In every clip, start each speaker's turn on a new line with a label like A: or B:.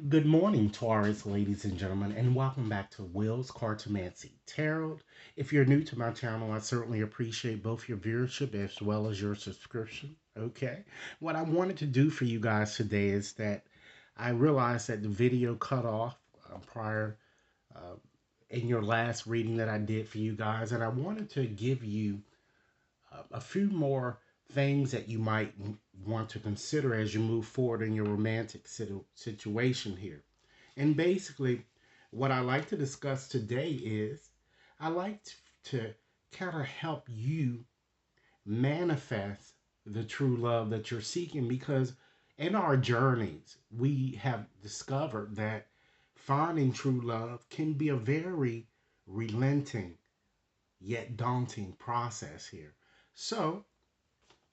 A: Good morning, Taurus, ladies and gentlemen, and welcome back to Will's Cartomancy Tarot. If you're new to my channel, I certainly appreciate both your viewership as well as your subscription. Okay, what I wanted to do for you guys today is that I realized that the video cut off prior uh, in your last reading that I did for you guys, and I wanted to give you a few more things that you might want to consider as you move forward in your romantic situation here. And basically, what I like to discuss today is I like to kind of help you manifest the true love that you're seeking because in our journeys, we have discovered that finding true love can be a very relenting yet daunting process here. So,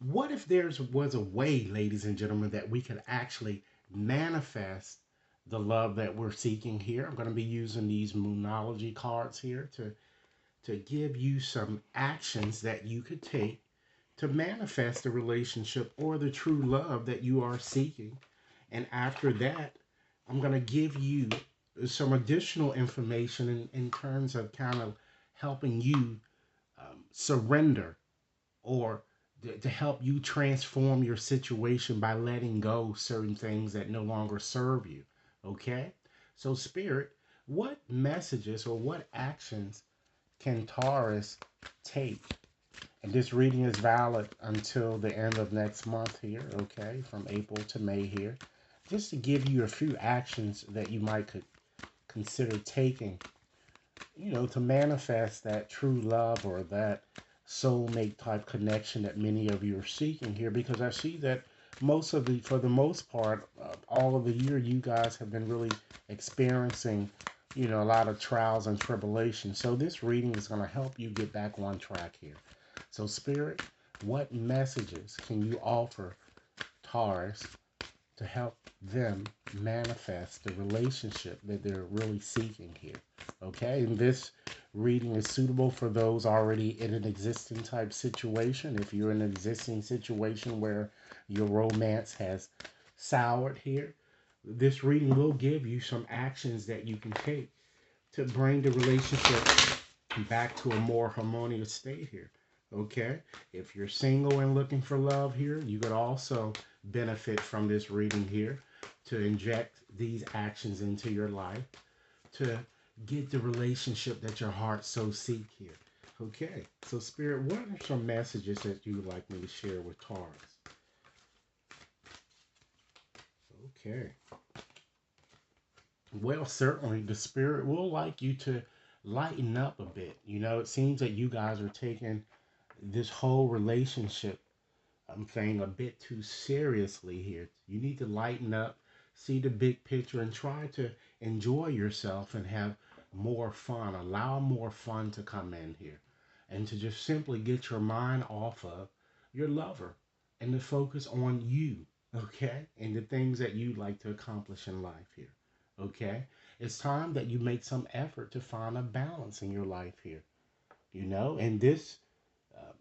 A: what if there was a way, ladies and gentlemen, that we could actually manifest the love that we're seeking here? I'm going to be using these moonology cards here to give you some actions that you could take to manifest the relationship or the true love that you are seeking. And after that, I'm going to give you some additional information in terms of kind of helping you surrender or to help you transform your situation by letting go certain things that no longer serve you. Okay? So, Spirit, what messages or what actions can Taurus take? And this reading is valid until the end of next month here, okay? From April to May here. Just to give you a few actions that you might could consider taking, to manifest that true love or that soulmate type connection that many of you are seeking here, because I see that for the most part, all of the year, you guys have been really experiencing, a lot of trials and tribulations. So this reading is going to help you get back on track here. So, Spirit, what messages can you offer Taurus to help them manifest the relationship that they're really seeking here? Okay, and this reading is suitable for those already in an existing type situation. If you're in an existing situation where your romance has soured here, this reading will give you some actions that you can take to bring the relationship back to a more harmonious state here. Okay, if you're single and looking for love here, you could also benefit from this reading here to inject these actions into your life to get the relationship that your heart so seek here. Okay, so Spirit, what are some messages that you would like me to share with Taurus? Okay, well, certainly the Spirit will like you to lighten up a bit. It seems that you guys are taking this whole relationship thing a bit too seriously here. You need to lighten up, see the big picture, and try to enjoy yourself and have more fun. Allow more fun to come in here and to just simply get your mind off of your lover and to focus on you, okay? And the things that you'd like to accomplish in life here, okay? It's time that you make some effort to find a balance in your life here, and this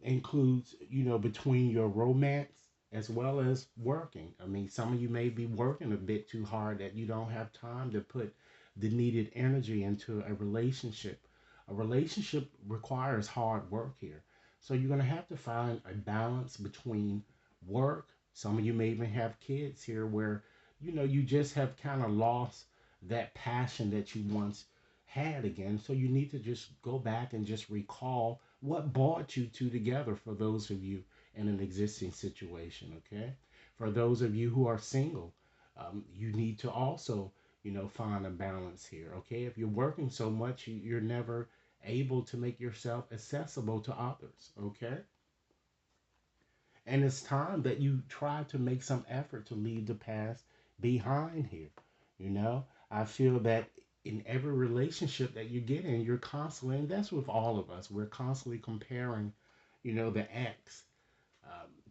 A: includes, between your romance as well as working. I mean, some of you may be working a bit too hard that you don't have time to put the needed energy into a relationship. A relationship requires hard work here. So you're going to have to find a balance between work. Some of you may even have kids here where, you just have kind of lost that passion that you once had again. So you need to just go back and just recall what brought you two together for those of you in an existing situation, okay? For those of you who are single, you need to also, find a balance here, okay? If you're working so much, you're never able to make yourself accessible to others, okay? And it's time that you try to make some effort to leave the past behind here. I feel that in every relationship that you get in, you're constantly, and that's with all of us, we're constantly comparing, the ex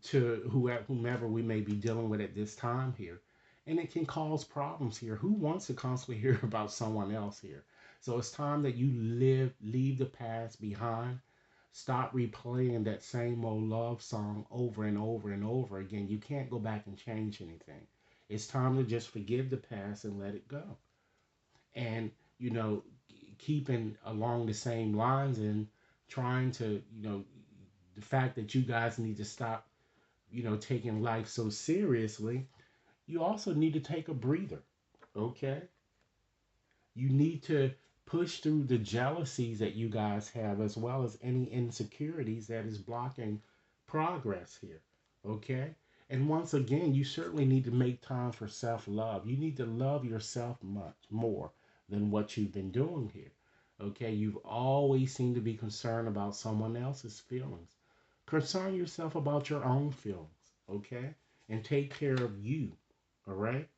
A: to whomever we may be dealing with at this time here. And it can cause problems here. Who wants to constantly hear about someone else here? So it's time that you leave the past behind. Stop replaying that same old love song over and over and over again. You can't go back and change anything. It's time to just forgive the past and let it go. And, you know, keeping along the same lines and trying to, the fact that you guys need to stop, taking life so seriously, you also need to take a breather. Okay? You need to push through the jealousies that you guys have, as well as any insecurities that is blocking progress here. Okay? And once again, you certainly need to make time for self love. You need to love yourself much more than what you've been doing here. Okay? You've always seemed to be concerned about someone else's feelings. Concern yourself about your own feelings. Okay? And take care of you. All right?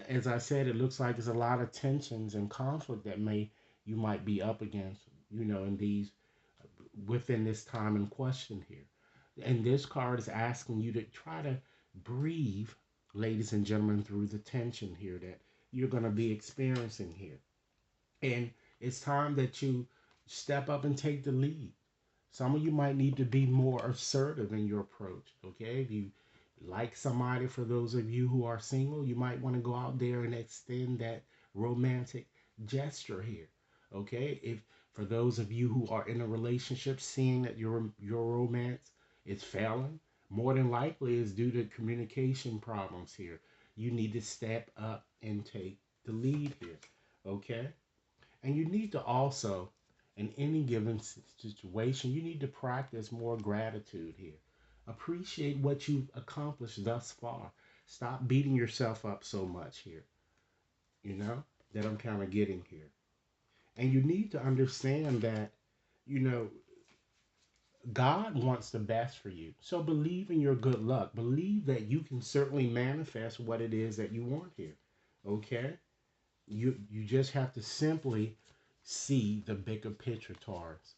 A: As I said, it looks like there's a lot of tensions and conflict that you might be up against, in these within this time in question here. And this card is asking you to try to breathe, ladies and gentlemen, through the tension here that you're going to be experiencing here. And it's time that you step up and take the lead. Some of you might need to be more assertive in your approach. Okay, if you like somebody, for those of you who are single, you might want to go out there and extend that romantic gesture here. Okay, if for those of you who are in a relationship, seeing that your romance is failing, more than likely is due to communication problems here. You need to step up and take the lead here. Okay, and you need to also, in any given situation, you need to practice more gratitude here. Appreciate what you've accomplished thus far. Stop beating yourself up so much here, you know, that I'm kind of getting here. And you need to understand that, you know, God wants the best for you. So believe in your good luck. Believe that you can certainly manifest what it is that you want here. Okay? You just have to simply see the bigger picture, Taurus.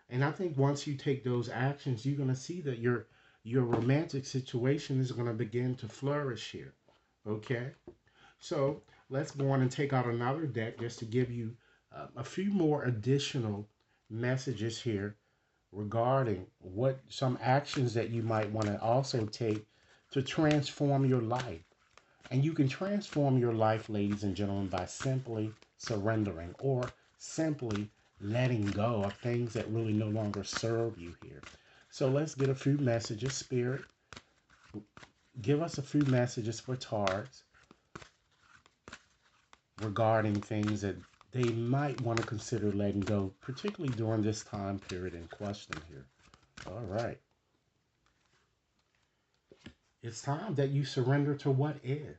A: And I think once you take those actions, you're gonna see that your romantic situation is gonna begin to flourish here. Okay, so let's go on and take out another deck just to give you a few more additional messages here regarding what some actions that you might want to also take to transform your life. And you can transform your life, ladies and gentlemen, by simply surrendering or simply letting go of things that really no longer serve you here. So let's get a few messages. Spirit, give us a few messages for Taurus regarding things that they might want to consider letting go, particularly during this time period in question here. All right. It's time that you surrender to what is.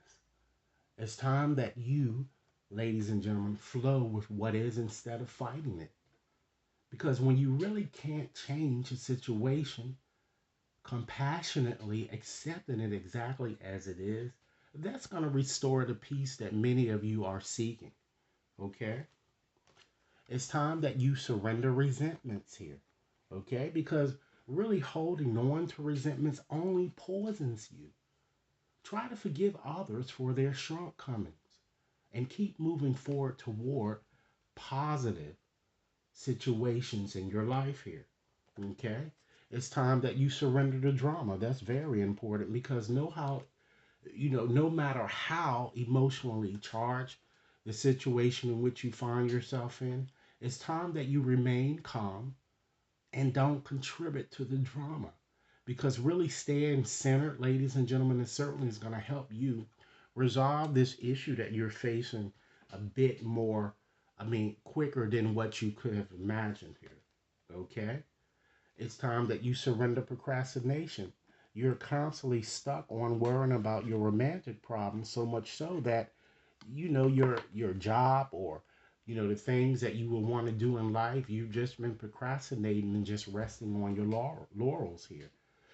A: It's time that you, ladies and gentlemen, flow with what is instead of fighting it. Because when you really can't change a situation, compassionately accepting it exactly as it is, that's going to restore the peace that many of you are seeking. Okay? It's time that you surrender resentments here. Okay? Because really holding on to resentments only poisons you. Try to forgive others for their shortcomings and keep moving forward toward positive situations in your life here. Okay? It's time that you surrender the drama. That's very important because no matter how emotionally charged the situation in which you find yourself in, it's time that you remain calm and don't contribute to the drama. Because really staying centered, ladies and gentlemen, it certainly is going to help you resolve this issue that you're facing a bit more, quicker than what you could have imagined here. Okay? It's time that you surrender procrastination. You're constantly stuck on worrying about your romantic problems, so much so that your job or the things that you will want to do in life, you've just been procrastinating and just resting on your laurels here.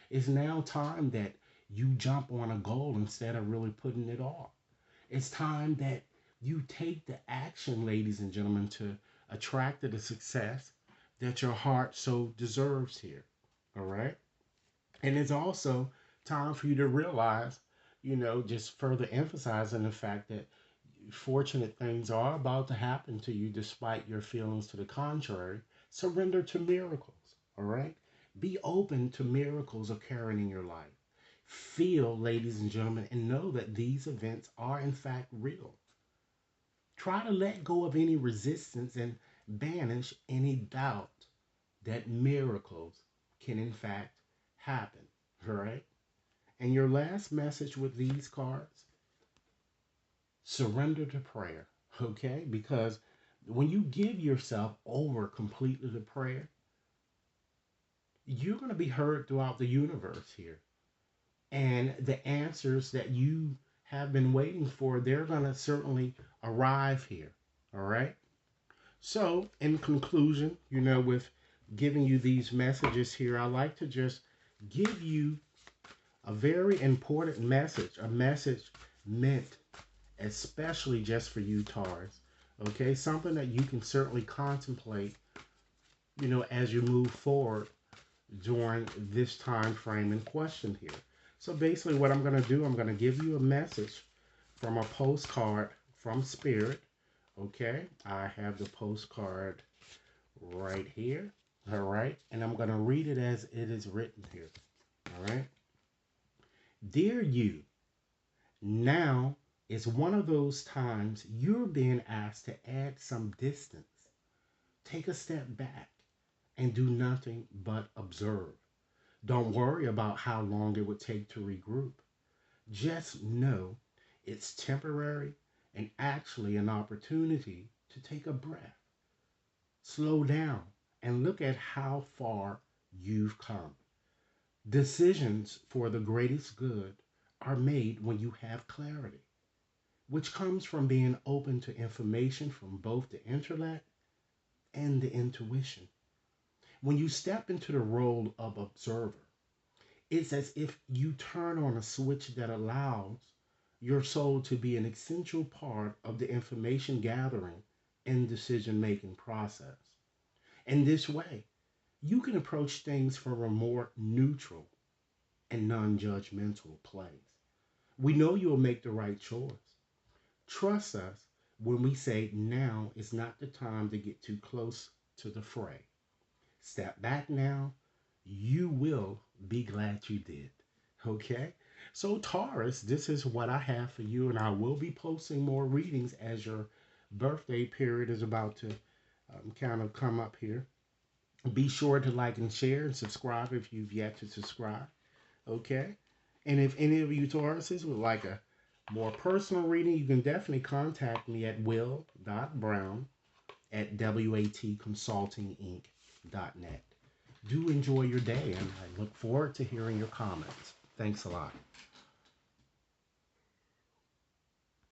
A: It's now time that you jump on a goal instead of really putting it off. It's time that you take the action, ladies and gentlemen, to attract the success that your heart so deserves here. All right? And it's also time for you to realize, just further emphasizing the fact that fortunate things are about to happen to you despite your feelings to the contrary. Surrender to miracles. All right? Be open to miracles occurring in your life. Feel, ladies and gentlemen, and know that these events are in fact real. Try to let go of any resistance and banish any doubt that miracles can in fact happen. All right. And your last message with these cards, surrender to prayer. Okay. Because when you give yourself over completely to prayer, you're going to be heard throughout the universe here. And the answers that you have been waiting for, they're going to certainly arrive here. All right. So, in conclusion, with giving you these messages here, I like to just give you a very important message, a message meant especially just for you, Taurus. Okay, something that you can certainly contemplate, as you move forward during this time frame in question here. So basically what I'm going to do, I'm going to give you a message from a postcard from Spirit. Okay, I have the postcard right here. All right, and I'm going to read it as it is written here. All right. Dear you, now is one of those times you're being asked to add some distance. Take a step back and do nothing but observe. Don't worry about how long it would take to regroup. Just know it's temporary and actually an opportunity to take a breath. Slow down and look at how far you've come. Decisions for the greatest good are made when you have clarity, which comes from being open to information from both the intellect and the intuition. When you step into the role of observer, it's as if you turn on a switch that allows your soul to be an essential part of the information gathering and decision making process. In this way, you can approach things from a more neutral and non judgmental place. We know you'll make the right choice. Trust us when we say now is not the time to get too close to the fray. Step back now. You will be glad you did. Okay? So, Taurus, this is what I have for you, and I will be posting more readings as your birthday period is about to kind of come up here. Be sure to like and share and subscribe if you've yet to subscribe. Okay? And if any of you Tauruses would like a more personal reading, you can definitely contact me at will.brown@watconsultinginc.net. Do enjoy your day, and I look forward to hearing your comments. Thanks a lot.